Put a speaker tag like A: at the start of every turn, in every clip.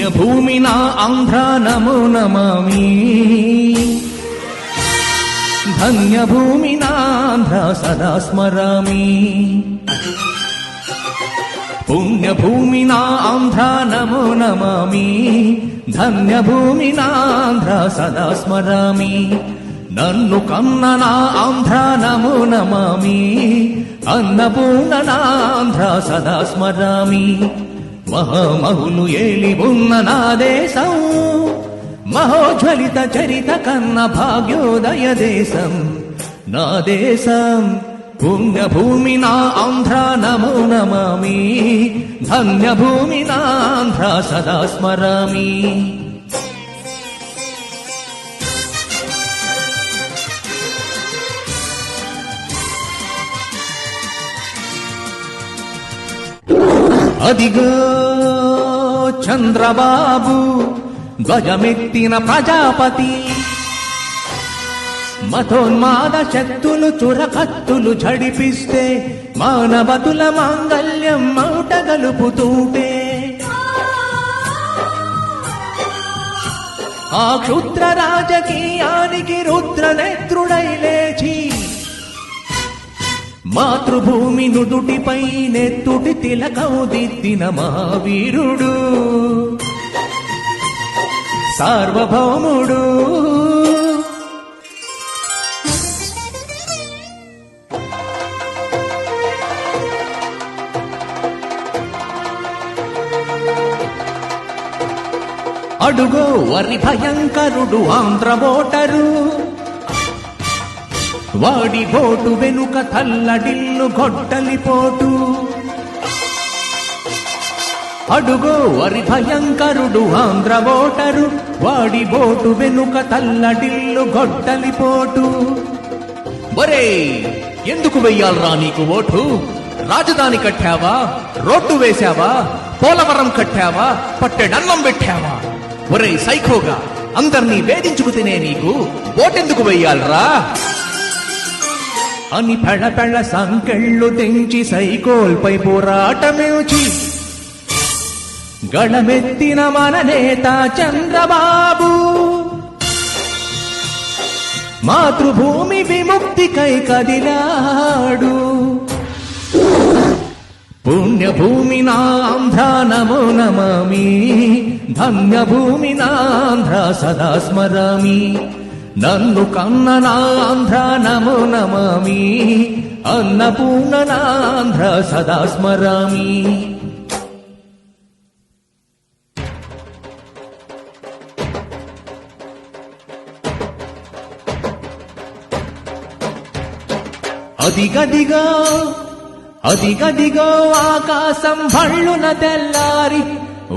A: పుణ్యభూమి నా ఆంధ్ర నమో నమామి, ధన్యభూమి నాంధ్ర సదా స్మరామి. పుణ్యభూమి నా ఆంధ్ర నమో నమామి, ధన్యభూమి నాంధ్ర సదా స్మరామి. నన్ను కన్న నా ఆంధ్ర నమో నమామి, అన్నపూర్ణ నాంధ్ర సదా స్మరామి. మహామహులు ఏలి ఉన్న నా దేశం, మహోజ్వలిత చరిత కన్న భాగ్యోదయ దేశం నా దేశం. పుణ్యభూమి నా ఆంధ్ర నమో నమామి, ధన్యభూమి నాంధ్ర సదా స్మరామి. అదిగో చంద్రబాబు ధ్వజమెత్తిన ప్రజాపతి, మతోన్మాద శక్తులు చురకత్తులు ఝడిపిస్తే మానవతుల మాంగల్యం మౌట గలుపుతూటే, ఆ క్షుద్ర రాజకీయానికి రుద్రనేత్రుడై లేచి మాతృభూమి నుదుటిపై నెత్తుటి తిలకం దిద్దిన మహావీరుడు సార్వభౌముడు. అడుగో వరి భయంకరుడు ఆంధ్ర ఓటరు, వాడి బోటు వెనుక తల్లడిల్లు గొడ్డలిపోటు. అడుగో వరి భయంకరుడు ఆంధ్ర ఓటరు, వాడి బోటు వెనుక తల్లడిల్లు గొడ్డలిపోటు. ఒరే ఎందుకు వెయ్యాలరా నీకు ఓటు? రాజధాని కట్టావా, రోడ్డు వేశావా, పోలవరం కట్టావా, పట్టెడన్నం పెట్టావా? ఒరే సైకోగా అందర్నీ వేధించుకు తినే నీకు ఓటెందుకు వెయ్యాలరా అని పెళపెళ సంకెళ్ళు తెంచి సైకోల్పై పోరాటమేచి గళమెత్తిన మన నేత చంద్రబాబు, మాతృభూమి విముక్తికై కదిలాడు. పుణ్యభూమి నాంధ్ర నమో నమామి, ధన్యభూమి నాంధ్ర సదా స్మరామి. నన్ను కన్న నాంధ్ర నమో నమామి, అన్నపూర్ణ నాంధ్ర సదా స్మరామి. అదిగదిగో అదిగదిగో ఆకాశం భళ్ళున తెల్లారి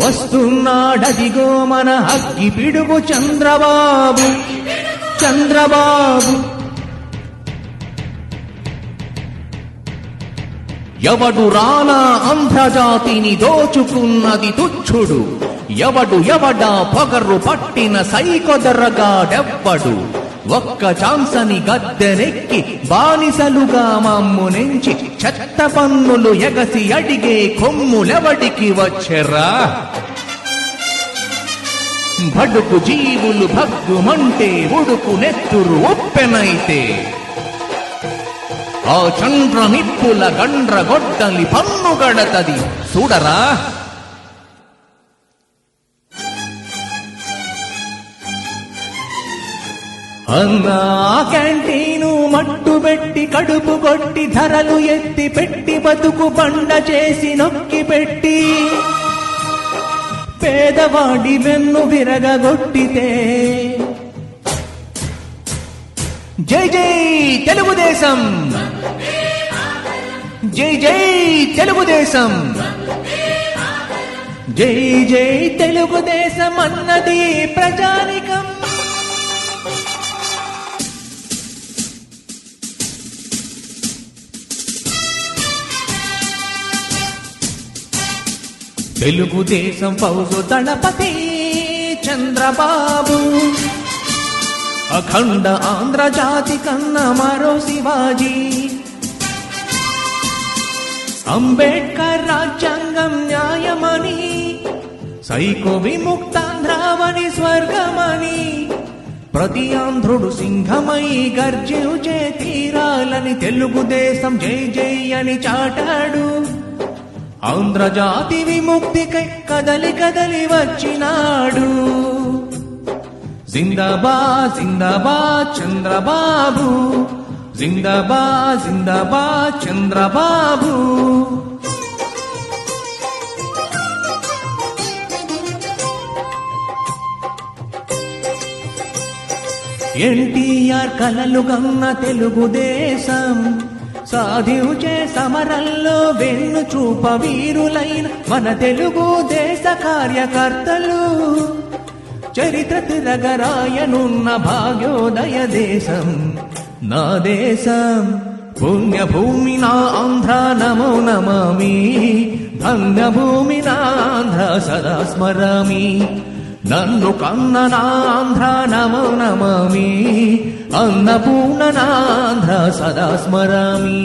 A: వస్తున్నాడదిగో మన అగ్గి పిడుగు చంద్రబాబు. చంద్రబాబు ఎవడు రానా ఆంధ్రజాతిని దోచుకున్నది తుచ్చుడు, ఎవడా పొగరు పట్టిన సైకొదరగాడెవ్వడు. ఒక్క ఛాన్సని గద్దెనెక్కి బానిసలుగా మమ్మునెంచి చెత్త పన్నులు ఎగసి అడిగే కొమ్ములెవడికి వచ్చెరా? బడుకు జీవులు భగ్గుమంటే ఉడుకు నెత్తురు ఉప్పెనైతే, ఆ చంద్ర నిప్పుల గండ్ర గొడ్డలి పన్ను గడతది చూడరా. అన్నా క్యాంటీను మట్టుబెట్టి కడుపు కొట్టి ధరలు ఎత్తి పెట్టి బతుకు బండ చేసి నొక్కి పెట్టి పేదవాడి వెన్ను విరగగొట్టితే జై జై తెలుగుదేశం, జై జై తెలుగుదేశం, జై జై తెలుగుదేశం అన్నది ప్రజానికం. తెలుగుదేశం ఫౌజు దళపతి చంద్రబాబు, అఖండ ఆంధ్ర జాతి కన్న మరో శివాజీ. అంబేడ్కర్ రాజ్యాంగం న్యాయమని సైకో విముక్తాంధ్రావని స్వర్గమని ప్రతి ఆంధ్రుడు సింహమై గర్జించే తీరాలని తెలుగుదేశం జై జై అని చాటాడు. ఆంధ్రజాతి విముక్తికై కదలి కదలి వచ్చినాడు. జిందాబాద్ జిందాబాద్ చంద్రబాబు, జిందాబాద్ జిందాబాద్ చంద్రబాబు. ఎన్టీఆర్ కలలు గన్న తెలుగుదేశం సాధించే సమరంలో వెన్ను చూప వీరులైన మన తెలుగుదేశ కార్యకర్తలు. చరిత్ర తిరగరాయనున్న భాగ్యోదయ దేశం నా దేశం. పుణ్యభూమి నా ఆంధ్ర నమో నమామి, ధన్యభూమి నా ఆంధ్ర సదా స్మరామి. నన్ను కన్న నాంధ్ర నమో నమామి, అన్నపూర్ణ నాంధ్ర సదా స్మరామి.